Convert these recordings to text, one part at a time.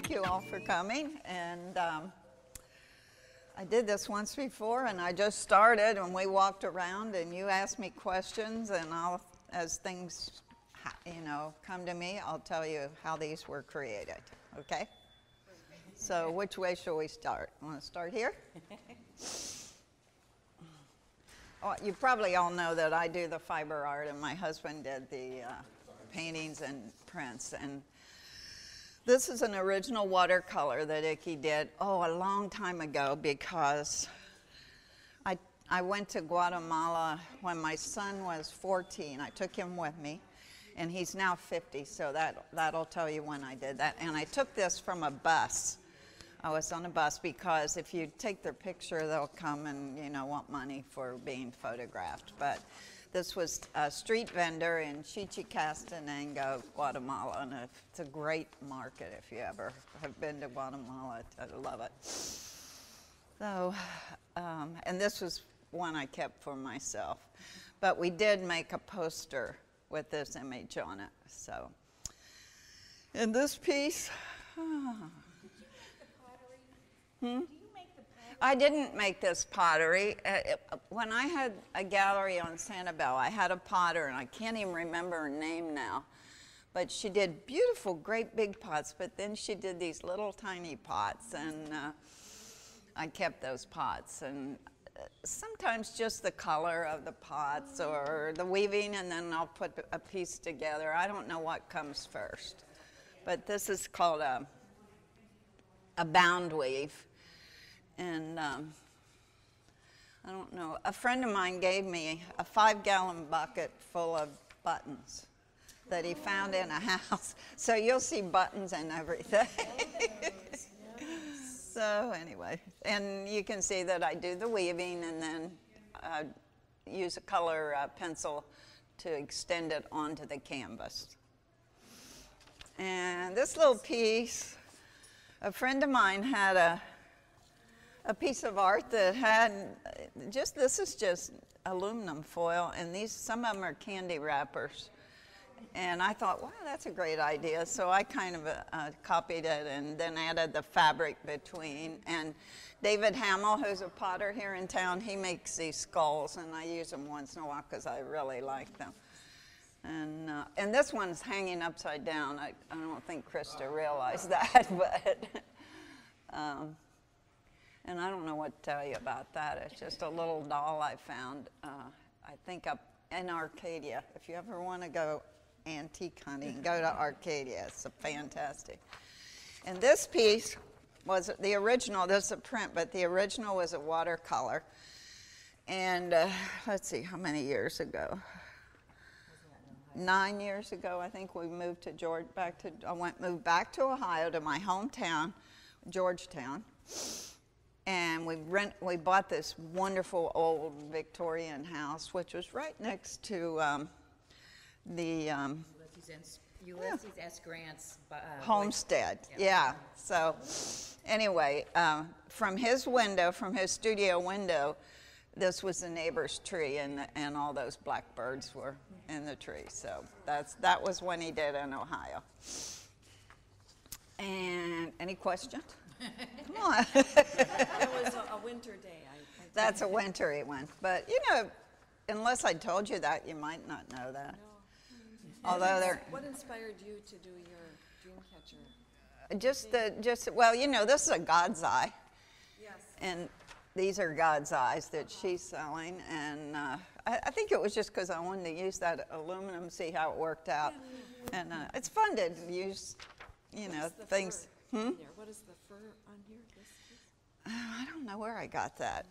thank you all for coming. And I did this once before, and I just started, and we walked around, and you asked me questions, and I'll, as things, come to me, I'll tell you how these were created. Okay? So, which way shall we start? Want to start here? Oh, you probably all know that I do the fiber art, and my husband did the paintings and prints. And this is an original watercolor that Icky did, a long time ago, because I went to Guatemala when my son was 14. I took him with me, and he's now 50, so that'll tell you when I did that. And I took this from a bus. I was on a bus because if you take their picture, they'll come and, want money for being photographed. But this was a street vendor in Chichicastenango, Guatemala, and it's a great market if you ever have been to Guatemala. I love it. So, and this was one I kept for myself. But we did make a poster with this image on it. So, in this piece, Do you make the pottery? I didn't make this pottery. When I had a gallery on Sanibel, I had a potter, and I can't even remember her name now. But she did beautiful, great big pots, but then she did these little tiny pots, and I kept those pots. And sometimes just the color of the pots or the weaving, and then I'll put a piece together. I don't know what comes first. But this is called a bound weave. And I don't know, a friend of mine gave me a 5-gallon bucket full of buttons that he found in a house. So you'll see buttons and everything. So anyway, and you can see that I do the weaving and then use a color pencil to extend it onto the canvas. And this little piece, a friend of mine had a piece of art that had this is just aluminum foil, and some of them are candy wrappers. And I thought, wow, that's a great idea. So I kind of copied it and then added the fabric between. And David Hamill, who's a potter here in town, he makes these skulls, and I use them once in a while because I really like them. And this one's hanging upside down. I don't think Krista realized that, but and I don't know what to tell you about that. It's just a little doll I found, I think up in Arcadia. If you ever want to go antique hunting, go to Arcadia. It's fantastic. And this piece was the original. This is a print, but the original was a watercolor. And let's see, how many years ago? 9 years ago, I think we moved to moved back to Ohio, to my hometown, Georgetown, and we bought this wonderful old Victorian house, which was right next to the Ulysses S. Grant's homestead. Yeah. So anyway, from his window, from his studio window, this was the neighbor's tree, and all those blackbirds were in the tree. So that was when he did in Ohio. And any questions? Come on. It was a winter day. That's a wintry one. But, unless I told you that, you might not know that. No. Although what inspired you to do your dream catcher? this is a God's eye. Yes. And these are God's eyes that she's selling. And I think it was just because I wanted to use that aluminum, see how it worked out. And it's fun to use, things. What is the fur on here? I don't know where I got that.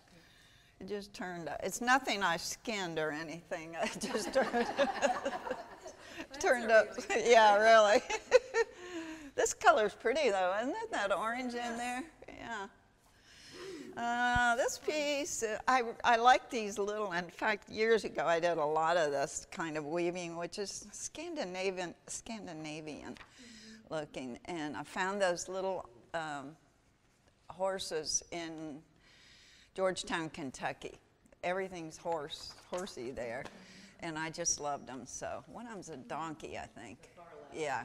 It just turned out. It's nothing I skinned or anything. It just turned up. Yeah, really. This color's pretty, though, isn't it? That orange in there. Yeah. This piece, I like these little. In fact, years ago, I did a lot of this kind of weaving, which is Scandinavian looking, and I found those little horses in Georgetown, Kentucky. Everything's horsey there, and I just loved them. So one of them's a donkey, I think. Yeah.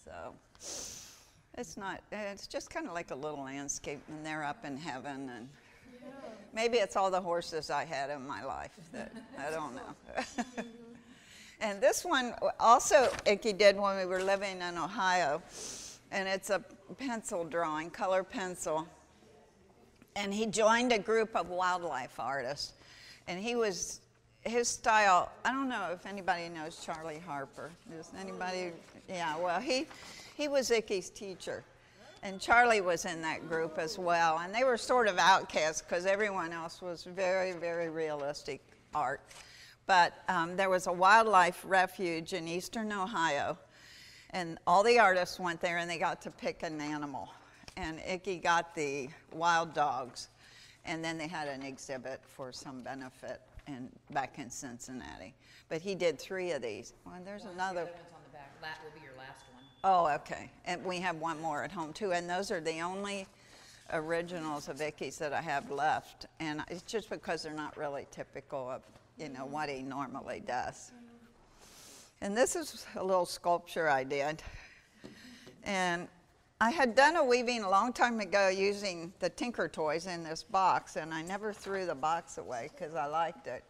So It's not, it's just kind of like a little landscape, and they're up in heaven, and maybe it's all the horses I had in my life that I don't know. And this one also Icky did when we were living in Ohio, and it's a pencil drawing, color pencil. And he joined a group of wildlife artists, and his style, I don't know if anybody knows Charlie Harper. Does anybody? Yeah, well, he was Icky's teacher, and Charlie was in that group as well, and they were sort of outcasts because everyone else was very, very realistic art. But there was a wildlife refuge in eastern Ohio, and all the artists went there and they got to pick an animal. And Icky got the wild dogs, and then they had an exhibit for some benefit back in Cincinnati. But he did 3 of these. Well, there's another. The other one's on the back. That will be your last one. Oh, okay. And we have one more at home too, and those are the only originals of Icky's that I have left. And it's just because they're not really typical of, what he normally does. And this is a little sculpture I did. And I had done a weaving a long time ago using the Tinker Toys in this box, and I never threw the box away because I liked it.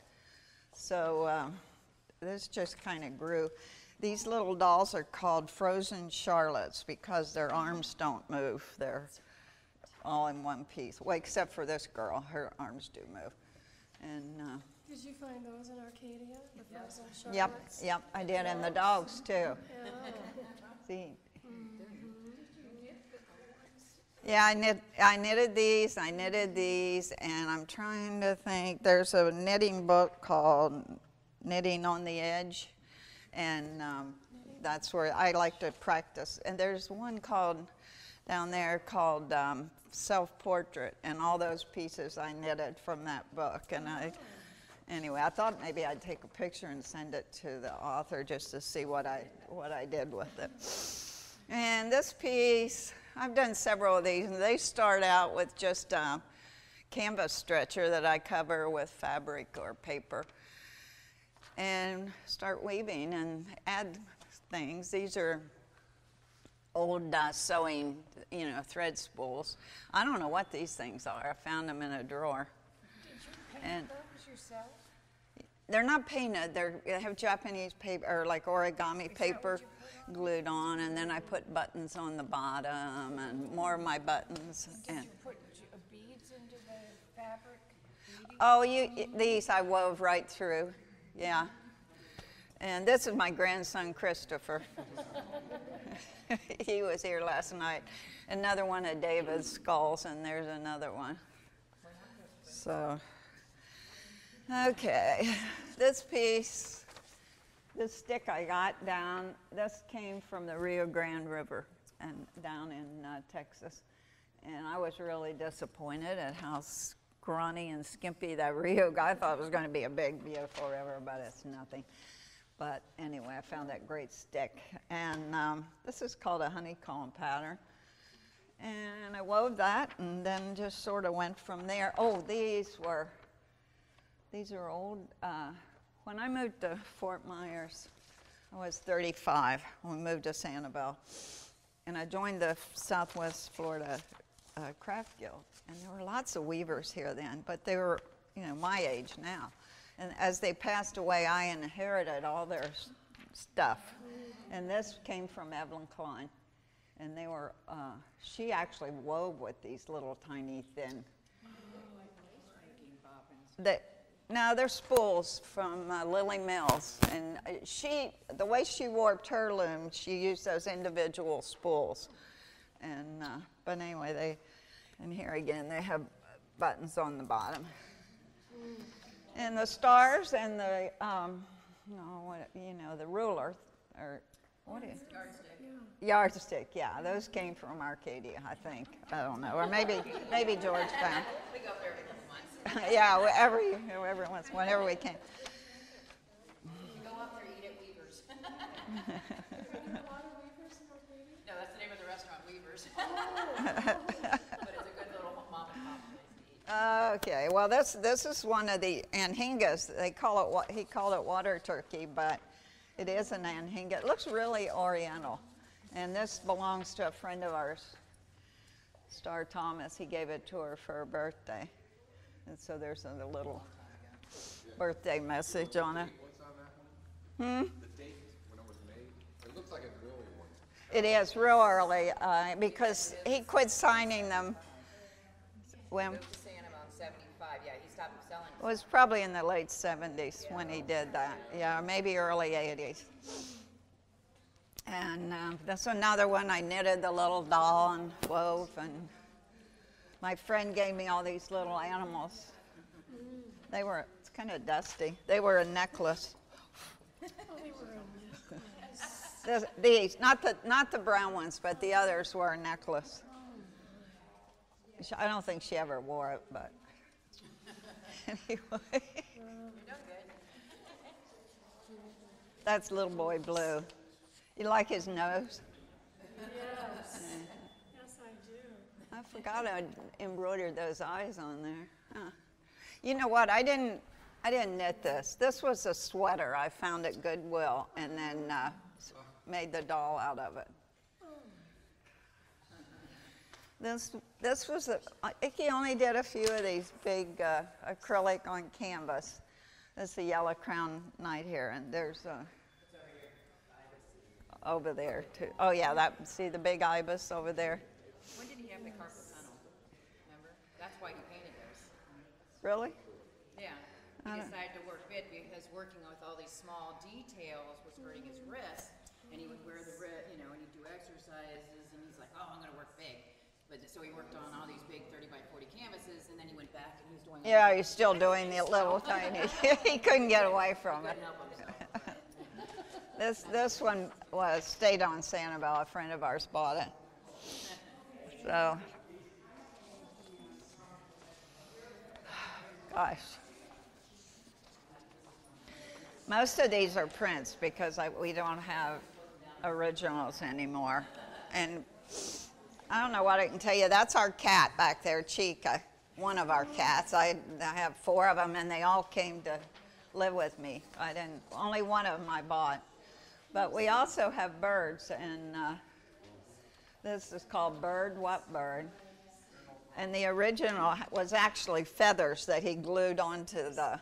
So this just kind of grew. These little dolls are called frozen Charlottes because their arms don't move. They're all in one piece. Well, except for this girl, her arms do move. And did you find those in Arcadia, the frozen yep, Charlottes? yep, I did, and the dogs too. Yeah. See. Yeah, I knitted these, and I'm trying to think. There's a knitting book called Knitting on the Edge, and that's where I like to practice. And there's one down there called Self-Portrait, and all those pieces I knitted from that book. And anyway, I thought maybe I'd take a picture and send it to the author just to see what I did with it. And this piece, I've done several of these, and they start out with just a canvas stretcher that I cover with fabric or paper and start weaving and add things. These are old sewing, thread spools. I don't know what these things are. I found them in a drawer. Did you paint those yourself? They're not painted. They have Japanese paper, or like origami paper glued on, and then I put buttons on the bottom and more of my buttons. Did you put beads into the fabric? Oh, these I wove right through, yeah. And this is my grandson, Christopher. He was here last night. Another one of David's skulls, and there's another one. So, okay, this piece, this stick I got down, this came from the Rio Grande River and down in Texas. And I was really disappointed at how scrawny and skimpy that Rio got. I thought it was going to be a big, beautiful river, but it's nothing. But anyway, I found that great stick. And this is called a honeycomb pattern. And I wove that and then just sort of went from there. Oh, these are old. When I moved to Fort Myers, I was 35 when we moved to Sanibel. And I joined the Southwest Florida Craft Guild. And there were lots of weavers here then, but they were, my age now. And as they passed away, I inherited all their stuff. And this came from Evelyn Klein. And they were, she actually wove with these little tiny thin. No, they're spools from Lily Mills. And the way she warped her loom, she used those individual spools. And, but anyway, and here again, they have buttons on the bottom. And the stars and the, the ruler, or what is it? Yardstick, yeah. Those came from Arcadia, I think. I don't know, or maybe Georgetown. We go up there every couple months. Yeah, whenever we can. You go up there, eat at Weaver's. No, that's the name of the restaurant, Weaver's. But it's a good little mom and pop place to eat. Okay, well this is one of the anhingas. He called it water turkey, but it is an anhinga. It looks really oriental. And this belongs to a friend of ours, Star Thomas. He gave it to her for her birthday. And so there's a little birthday message on it. What's on that one? The date when it was made? It looks like it's really one. It is real early because he quit signing them when Moved to Santa about 75. Yeah, he stopped selling. it was probably in the late 70s when he did that. Yeah, maybe early 80s. And that's another one. I knitted the little doll and wove, and my friend gave me all these little animals. They were, it's kind of dusty. They were a necklace. These, not the brown ones, but the others were a necklace. I don't think she ever wore it, but anyway. You're doing good. That's little boy Blue. You like his nose? Yes. Yes, I do. I forgot I embroidered those eyes on there. Huh. You know what? I didn't knit this. This was a sweater I found at Goodwill, and then made the doll out of it. This was Icky only did a few of these big acrylic on canvas. That's the yellow crown knight here, and there's over there too. Oh yeah, see the big ibis over there. When did he have the carpal tunnel? Remember? That's why he painted those. Really? Yeah. He decided to work big because working with all these small details was hurting his wrist, and he would wear the and he'd do exercises, and he's like, oh, I'm going to work big. But so he worked on all these big 30 by 40 canvases, and then he went back and he was doing. Yeah, he's still doing the little tiny. He couldn't get away from it. Couldn't help himself. This one stayed on Sanibel. A friend of ours bought it. So, gosh. Most of these are prints because we don't have originals anymore. And I don't know what I can tell you. That's our cat back there, Chica, one of our cats. I have 4 of them, and they all came to live with me. Only one of them I bought. But we also have birds, and this is called Bird What Bird. And the original was actually feathers that he glued onto the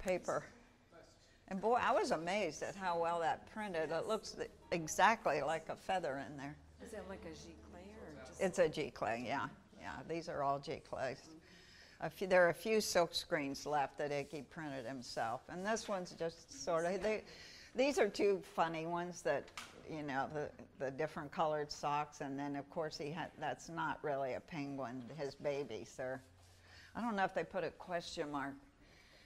paper. And boy, I was amazed at how well that printed. It looks exactly like a feather in there. Is that like a giclée or just? It's a G-clay, yeah. Yeah, these are all G-clays. There are a few silk screens left that Icky printed himself. And this one's just sort of, these are 2 funny ones that, the different colored socks. And then, of course, that's not really a penguin, his babies. I don't know if they put a question mark.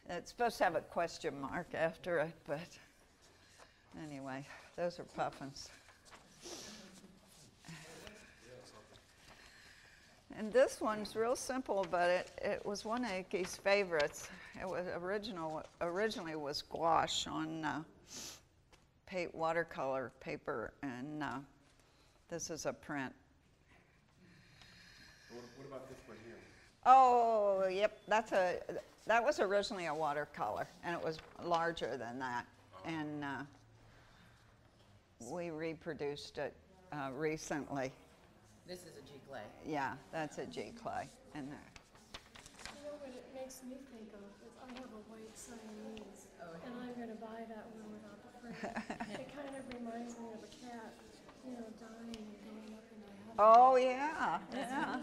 It's supposed to have a question mark after it, but anyway, those are puffins. And this one's real simple, but it was one of Icky's favorites. It was originally was gouache on watercolor paper, and this is a print. What about this one here? Oh, yep, that was originally a watercolor, and it was larger than that, and we reproduced it recently. This is a giclée. Yeah, that's a G-clay. And You know what it makes me think of is I have a white Siamese, and I'm going to buy that one without the frame. It kind of reminds me of a cat, dying and going up in the heaven. oh yeah, yeah.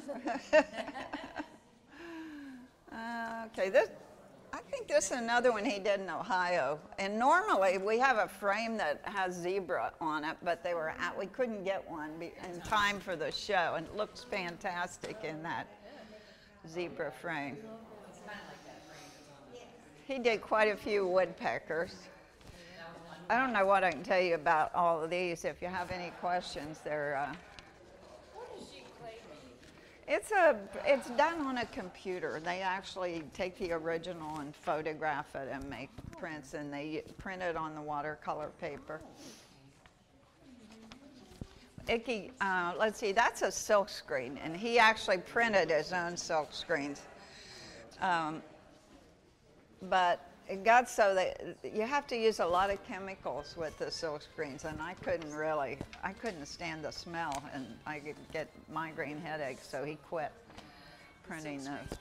Okay, I think this is another one he did in Ohio. And normally we have a frame that has zebra on it, but we couldn't get one in time for the show, and it looks fantastic in that zebra frame. He did quite a few woodpeckers. I don't know what I can tell you about all of these. If you have any questions, they're. What does giclée mean? It's done on a computer. They actually take the original and photograph it and make prints, and they print it on the watercolor paper. Icky, let's see, that's a silk screen, and he actually printed his own silk screens. But it got so that you have to use a lot of chemicals with the silk screens, and I couldn't stand the smell, and I could get migraine headaches, so he quit printing those.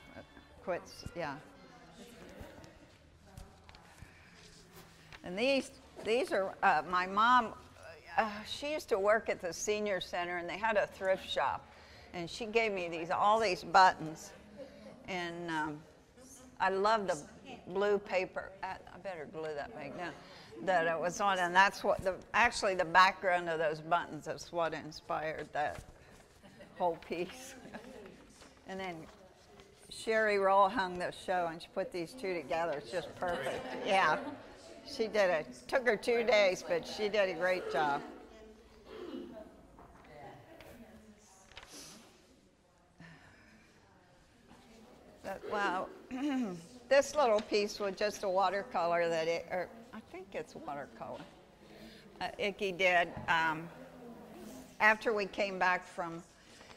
Quits, yeah. And these are, my mom, she used to work at the senior center, and they had a thrift shop, and she gave me all these buttons, and I love the blue paper. I better glue that back down. That it was on, and that's what actually the background of those buttons is what inspired that whole piece. And then Sherry Roll hung the show, and she put these two together. It's just perfect. Yeah, she did it. Took her 2 days, but she did a great job. Well, this little piece was just a watercolor or I think it's watercolor. Icky did after we came back from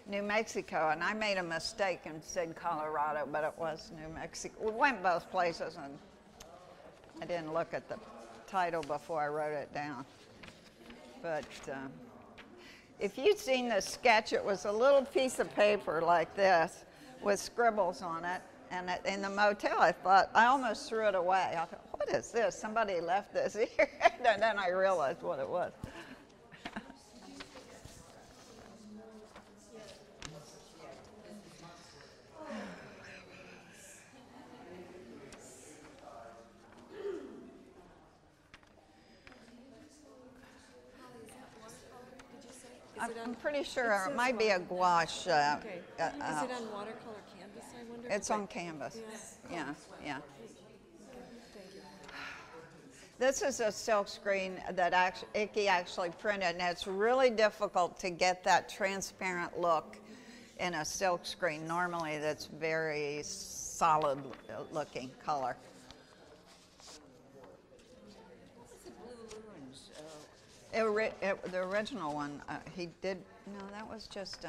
New Mexico, and I made a mistake and said Colorado, but it was New Mexico. We went both places, and I didn't look at the title before I wrote it down. But if you'd seen the sketch, it was a little piece of paper like this with scribbles on it. And in the motel, I almost threw it away. I thought, what is this? Somebody left this here. And then I realized what it was. I'm pretty sure it might be a gouache. Okay. Is it on watercolor canvas, I wonder? It's on canvas. Yeah, yeah. Thank you. This is a silk screen that Icky actually printed, and it's really difficult to get that transparent look in a silk screen. Normally, that's very solid looking color. The original one, he did, no, that was just,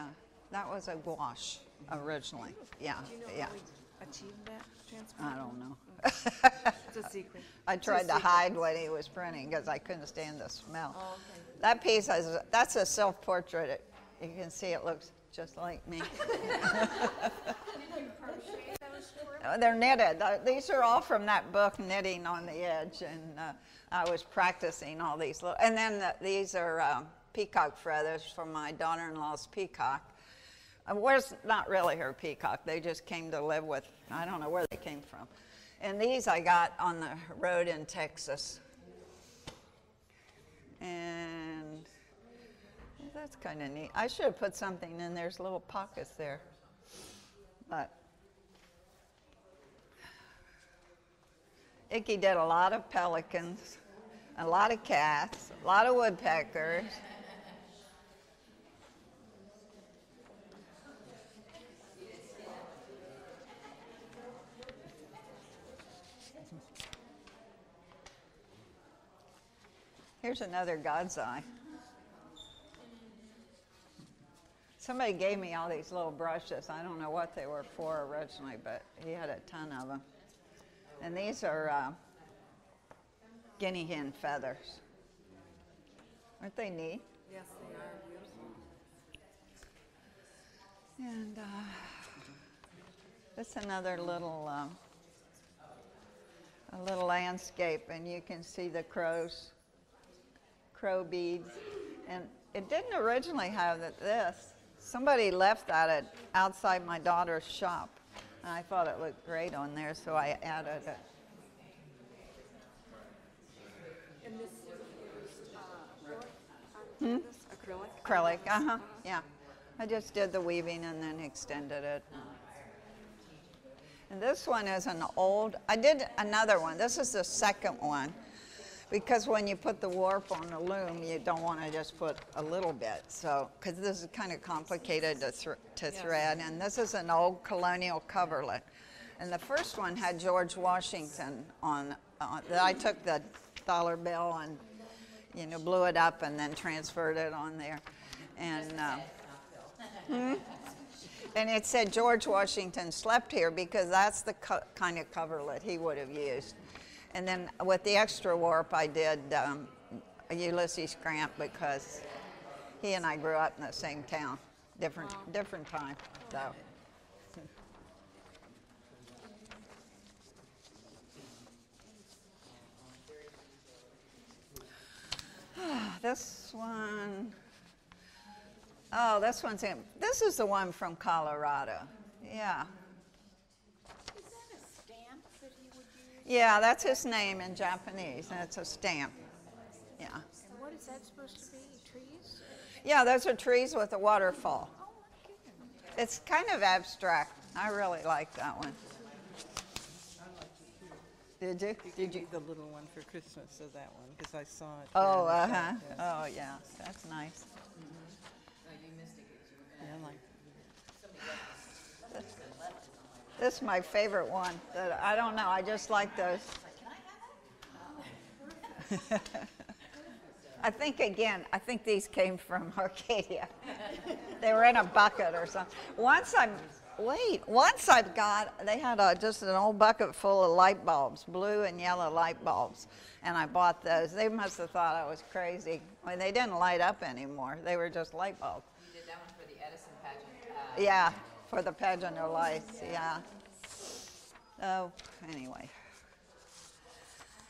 that was a gouache originally. Yeah, Do you know yeah. how we achieved that I transparent? don't know. It's a secret. I tried to hide when he was printing because I couldn't stand the smell. Oh, okay. That piece, that's a self-portrait. You can see it looks just like me. They're knitted. These are all from that book, Knitting on the Edge, and I was practicing all these little, and then these are peacock feathers from my daughter-in-law's peacock. Where's not really her peacock. They just came to live with, I don't know where they came from. And these I got on the road in Texas. And that's kind of neat. I should have put something in. There's little pockets there. But Icky did a lot of pelicans, a lot of cats, a lot of woodpeckers. Here's another God's eye. Somebody gave me all these little brushes. I don't know what they were for originally, but he had a ton of them. And these are guinea hen feathers. Aren't they neat? Yes, they are beautiful. And that's another little a little landscape, and you can see the crow beads. And it didn't originally have this. Somebody left that outside my daughter's shop. And I thought it looked great on there, so I added it. And this is acrylic? Acrylic, yeah. I just did the weaving and then extended it. And this one is I did another one. This is the second one. Because when you put the warp on the loom, you don't want to just put a little bit. So, because this is kind of complicated to thread. And this is an old colonial coverlet. And the first one had George Washington on. I took the dollar bill and, blew it up and then transferred it on there. And and it said George Washington slept here because that's the kind of coverlet he would have used. And then with the extra warp, I did Ulysses Grant because he and I grew up in the same town, different time. So. This one, oh, this one's in, this is the one from Colorado. Yeah. Is that a stamp that he would use? Yeah, that's his name in Japanese, and it's a stamp. Yeah. And what is that supposed to be? Trees? Yeah, those are trees with a waterfall. Oh, my goodness. It's kind of abstract. I really like that one. Did you? Did you the little one for Christmas? So that one, because I saw it. Oh, there. uh-huh. Yes. Oh, yeah, that's nice. Oh, you missed it, 'cause you, Yeah, like This is my favorite one. I don't know, I just like those. I think these came from Arcadia. They were in a bucket or something. Once I've got, they had just an old bucket full of light bulbs, blue and yellow light bulbs, and I bought those. They must have thought I was crazy. I mean, they didn't light up anymore. They were just light bulbs. you did that one for the Edison pageant. Yeah, for the pageant of lights, yeah. Oh, anyway.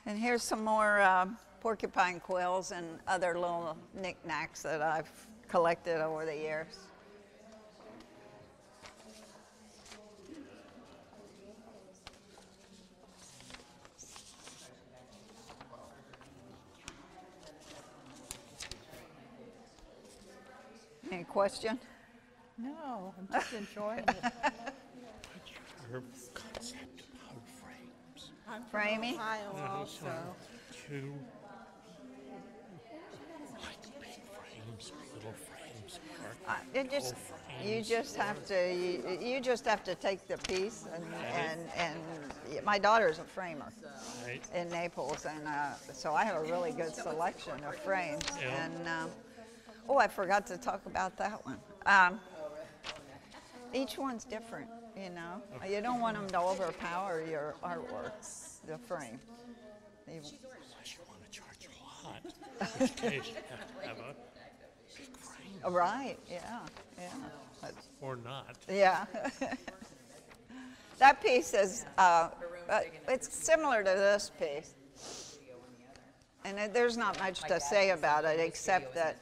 And here's some more porcupine quills and other little knickknacks that I've collected over the years. Any question? no, I'm just enjoying it. Her concept about frames. I'm from Framing? Ohio also. Two like big frames, little frames, or You just have to take the piece and my daughter's a framer right? in Naples, and so I have a really good selection of frames. Yeah. And oh, I forgot to talk about that one. Each one's different, you know. You don't want them to overpower your artwork, the frame. Unless you want to charge a lot, in which case you have to have a big frame Right? Yeah. That's- or not. Yeah. That piece is, it's similar to this piece. And there's not much to say about it except that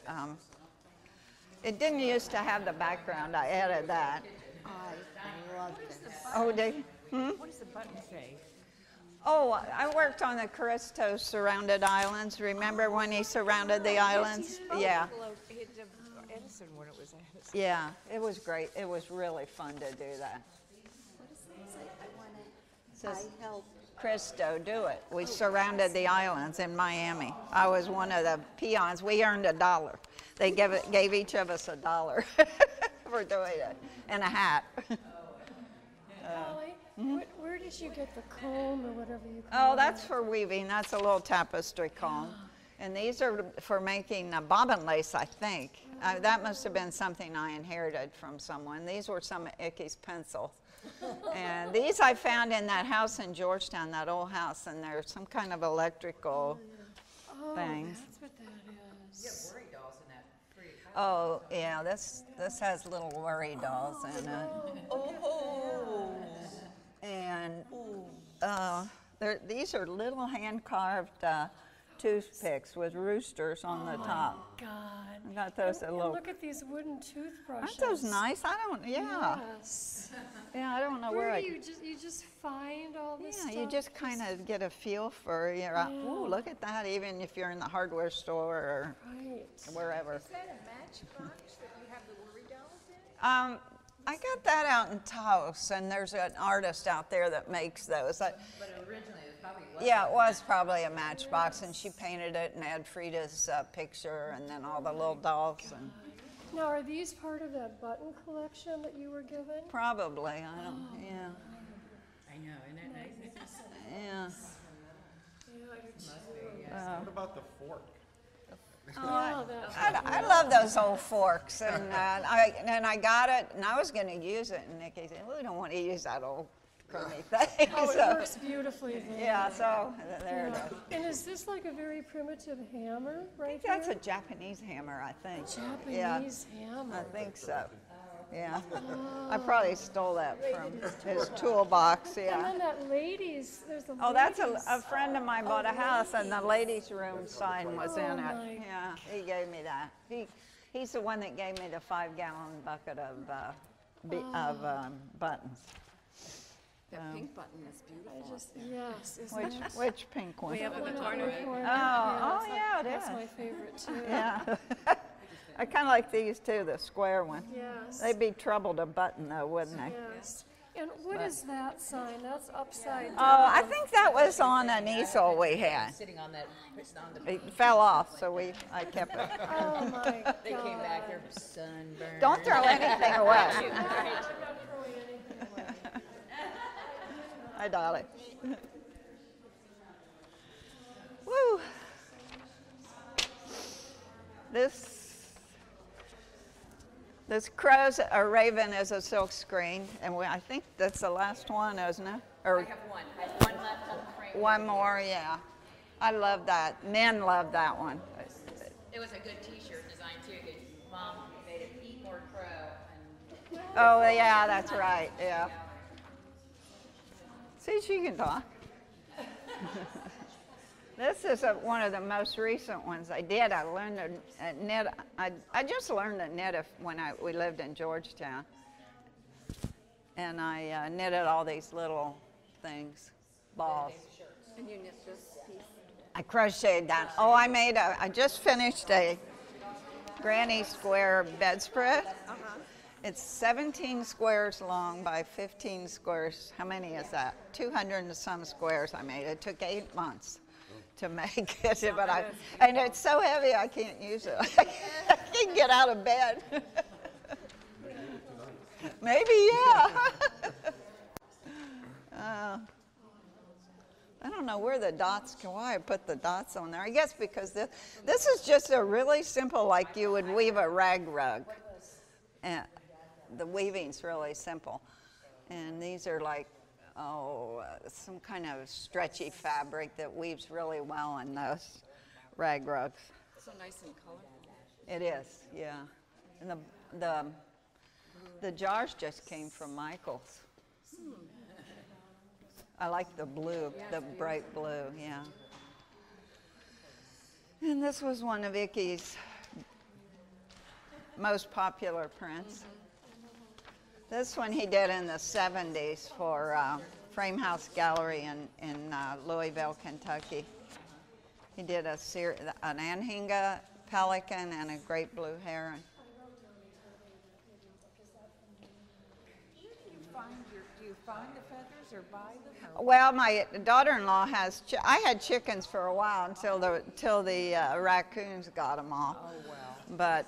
it didn't used to have the background. I added that. I love this. Oh, did What does the button say? Oh, I worked on the Caristo surrounded islands. Remember when he surrounded the islands? Yeah. Edison when it was Edison. Yeah, it was great. It was really fun to do that. What does it say? Says, I help. Cristo, do it. We surrounded the islands in Miami. I was one of the peons. We earned $1. They gave each of us $1 for doing it, and a hat. Holly, where did you get the comb or whatever you call Oh, it? that's for weaving. That's a little tapestry comb. And these are for making bobbin lace, I think. That must have been something I inherited from someone. These were some of Icky's pencils. And these I found in that house in Georgetown, that old house, and there's some kind of electrical things. That's what that is. You have worry dolls in that free. Oh, yeah, this has little worry dolls in it. Oh, And these are little hand-carved toothpicks with roosters on the top. God. I got those at And little. look at these wooden toothbrushes. Aren't those nice? Yeah. Yes. Yeah, I don't know where Where I. do you just find all this Yeah, stuff? you just kind of get a feel for, ooh, look at that, even if you're in the hardware store or Right. wherever. Is that a matchbox that you have the worry dolls in? I got that out in Taos, and there's an artist out there that makes those. But originally, it probably was. Yeah, it was probably a matchbox, and she painted it and had Frida's picture and then all the little dolls. And Now, are these part of that button collection that you were given? probably, I don't, yeah, I know, isn't that nice? yeah. Yeah, I do too. What about the fork? Yeah, that's I love those old forks, and I got it, and I was going to use it, and Nikki said, "We don't want to use that old monochrome thing. Oh, it so, works beautifully there. yeah, so there it is. And is this like a very primitive hammer I right think that's here? a Japanese hammer, I think. Japanese hammer. I think so. Yeah. I probably stole that from his toolbox, And yeah. then that ladies, there's a Oh, that's ladies. a friend of mine bought a house and the ladies' room sign was in my. it. Yeah, he gave me that. He's the one that gave me the 5-gallon bucket of buttons. That pink button is beautiful. Yes, isn't it? Which pink one? Way up in the One corner. up in the corner. Oh, yeah, it That's is. my favorite too. Yeah. I kind of like these too, the square one. Yes. They'd be trouble to button though, wouldn't they? Yes. And what is that sign? That's upside down. Oh, I think that was on an easel we had. Sitting on that, on the, It fell off, so I kept it. Oh my God. they came back, they're sunburned. Don't throw anything away. I'm not throwing anything away. Hi, Dolly. Woo. This crow's a raven is a silk screen, and I think that's the last one, isn't it? I Or have one. I have one left on the frame. one more, yeah. I love that. Men love that one. It was a good T-shirt design too. Because Mom made it eat more crow. And Oh, yeah, that's right, yeah. See, she can talk. This is one of the most recent ones I did. I learned to knit. I just learned to knit when we lived in Georgetown. And I knitted all these little things, balls. And you knit this piece. I crocheted that. Oh, I just finished a granny square bedspread. It's 17 squares long by 15 squares. How many is that? 200 and some squares I made. It took 8 months to make it, and it's so heavy I can't use it. I can't get out of bed. Maybe, yeah. I don't know where the dots go. Why I put the dots on there? I guess because this is just a really simple, like you would weave a rag rug. And the weaving's really simple. And these are like, some kind of stretchy fabric that weaves really well in those rag rugs. So nice and colorful. It is, yeah. And the jars just came from Michael's. I like the blue, the bright blue, yeah. And this was one of Icky's most popular prints. This one he did in the 70s for Frame House Gallery in Louisville, Kentucky. He did an anhinga, pelican, and a great blue heron. Do you find the feathers or buy them? Or? Well, my daughter-in-law has. I had chickens for a while until the raccoons got them all. Oh wow. But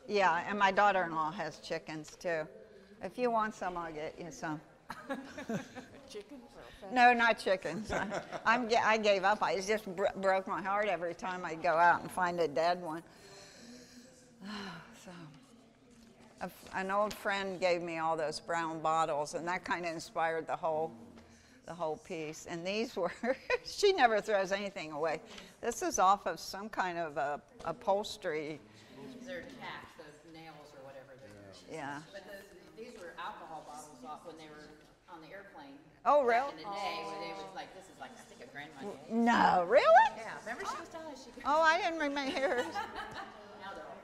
yeah, and my daughter-in-law has chickens too. If you want some, I'll get you some. Chickens or feathers? No, not chickens. I gave up. I just broke my heart every time I'd go out and find a dead one. So, an old friend gave me all those brown bottles, and that kind of inspired the whole piece. And these were, she never throws anything away. This is off of some kind of upholstery. they're tacked, those nails or whatever. Yeah. But these were alcohol bottles off when they were on the airplane. Oh, Back really? in the day, where they was like, this is like, I think a grandma did. No, really? Yeah, remember she was telling us she could. Oh, I didn't remember hers. Now they're all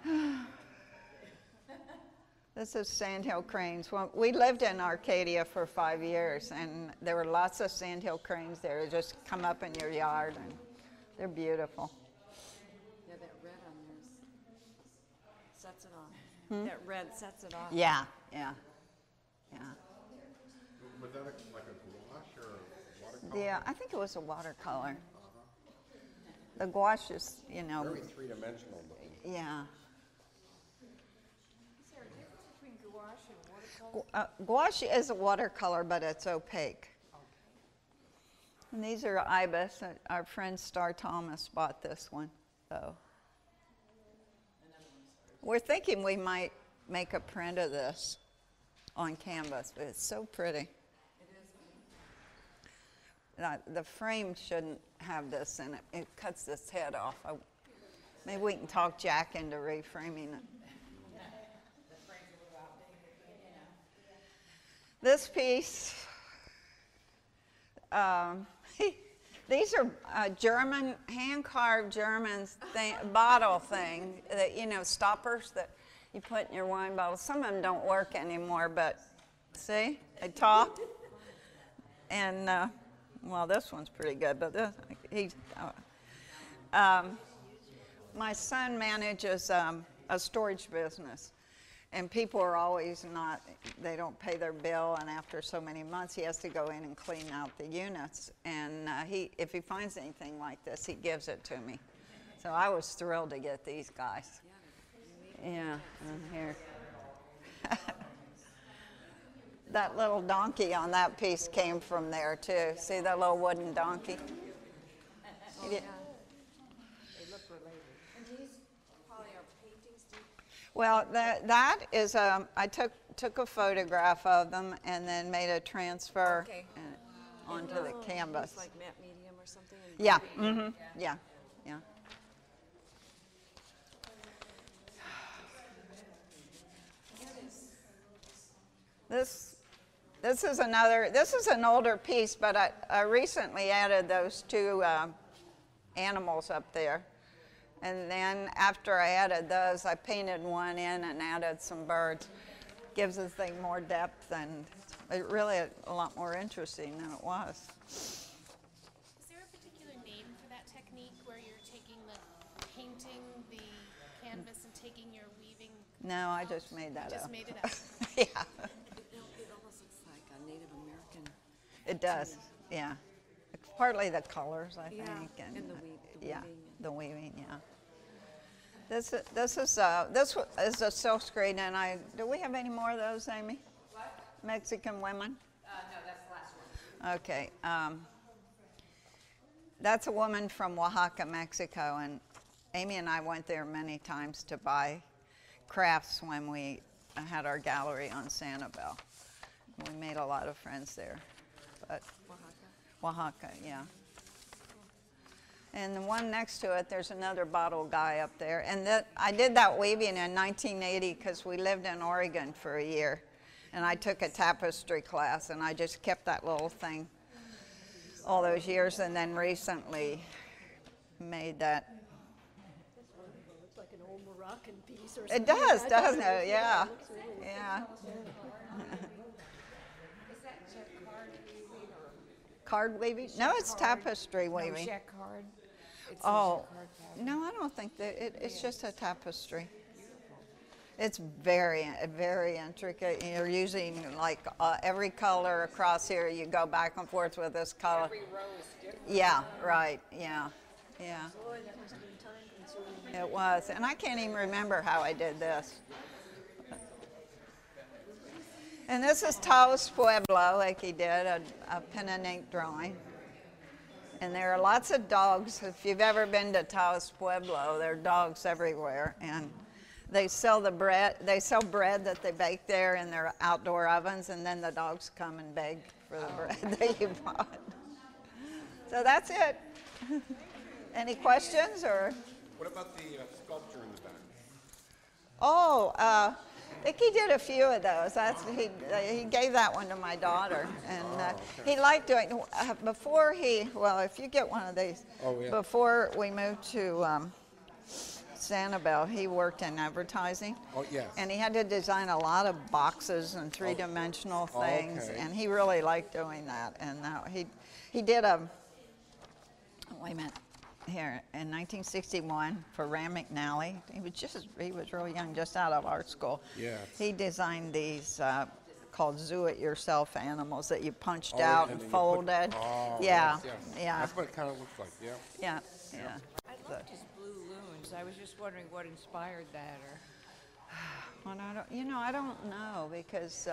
plastic. This is sandhill cranes. Well, we lived in Arcadia for 5 years, and there were lots of sandhill cranes there. They just come up in your yard, and they're beautiful. Yeah, that red on theirs sets it off. That red sets it off. Yeah. Was that like a gouache or a watercolor? Yeah, I think it was a watercolor. The gouache is, Very three-dimensional looking. yeah. Is there a difference between gouache and watercolor? Gouache is a watercolor, but it's opaque. And these are ibis. Our friend Star Thomas bought this one, so. We're thinking we might make a print of this. on canvas, but it's so pretty. The frame shouldn't have this in it. It cuts this head off. Maybe we can talk Jack into reframing it. This piece, these are German, hand-carved German bottle thing that, you know, stoppers that you put in your wine bottle. Some of them don't work anymore, but see, they talk. And, well, this one's pretty good, but this, my son manages a storage business. And people are always they don't pay their bill, and after so many months, he has to go in and clean out the units. And if he finds anything like this, he gives it to me. So I was thrilled to get these guys. Yeah, and here. That little donkey on that piece came from there, too. See that little wooden donkey? Oh, yeah. They look related. And these probably are paintings. Well, that is, I took a photograph of them and then made a transfer onto the canvas. It's like matte medium or something? Yeah, mm-hmm, yeah, yeah. This is an older piece, but I recently added those two animals up there. And then after I added those, I painted one in and added some birds. Gives the thing more depth, and it really a lot more interesting than it was. Is there a particular name for that technique where you're taking painting the canvas and taking your weaving? No, I just made that up. Just made it up. Yeah. It almost looks like a Native American. It does, yeah. It's partly the colors, I think. And the yeah, weaving. the weaving, yeah. This is a silk screen, and do we have any more of those, Amy? What? Mexican women? No, that's the last one. Okay. That's a woman from Oaxaca, Mexico, and Amy and I went there many times to buy crafts when we had our gallery on Sanibel. We made a lot of friends there. But Oaxaca, yeah. And the one next to it, there's another bottle guy up there. And I did that weaving in 1980 because we lived in Oregon for a year. And I took a tapestry class, and I just kept that little thing all those years, and then recently made that. Looks like an old Moroccan piece or something. It does, doesn't it? Yeah. Yeah. Is that jacquard weaving or? Card weaving? No, it's tapestry weaving. No, jacquard. It's Oh, jacquard fabric. no, I don't think that it's just a tapestry. It's very, very intricate. You're using like every color across here. You go back and forth with this color. Every row is different. Yeah, right. Yeah, yeah. Boy, that must have been time consuming. It was, and I can't even remember how I did this. And this is Taos Pueblo, like he did, a pen and ink drawing. And there are lots of dogs. If you've ever been to Taos Pueblo, there are dogs everywhere. And they sell the bread. They sell bread that they bake there in their outdoor ovens, and then the dogs come and beg for the bread that you bought. So that's it. Any questions or? What about the sculpture in the back? Oh, I think he did a few of those. He gave that one to my daughter, and he liked doing. If you get one of these, before we moved to Sanibel, he worked in advertising. Oh, yes. And he had to design a lot of boxes and three-dimensional things, okay. and he really liked doing that. And he did a. Wait a minute. Here in 1961 for Ram McNally. He was really young, just out of art school. Yes. He designed these called do-it-yourself animals that you punched out and then you folded. Yes. Yeah. That's what it kind of looks like, yeah. Yeah. I loved his blue loons. I was just wondering what inspired that, or. Well, I don't know because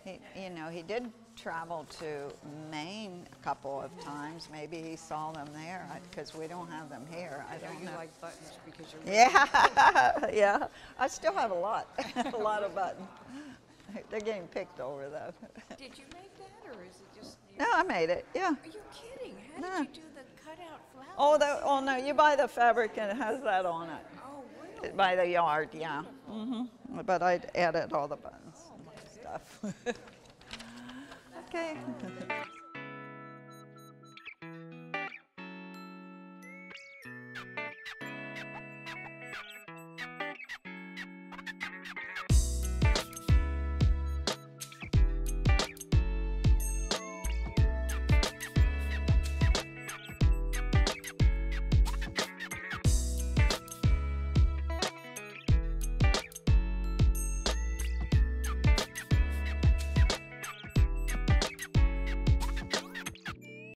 he did travel to Maine a couple of times. Maybe he saw them there because we don't have them here. I don't know. You like buttons because you're. Yeah, yeah. I still have a lot of buttons. They're getting picked over though. Did you make that, or is it just? No, I made it. Yeah. Are you kidding? How No. did you do the cutout flowers? Oh no, you buy the fabric and it has that on it. Oh, really? By the yard, yeah. But I added all the buttons and stuff. Okay.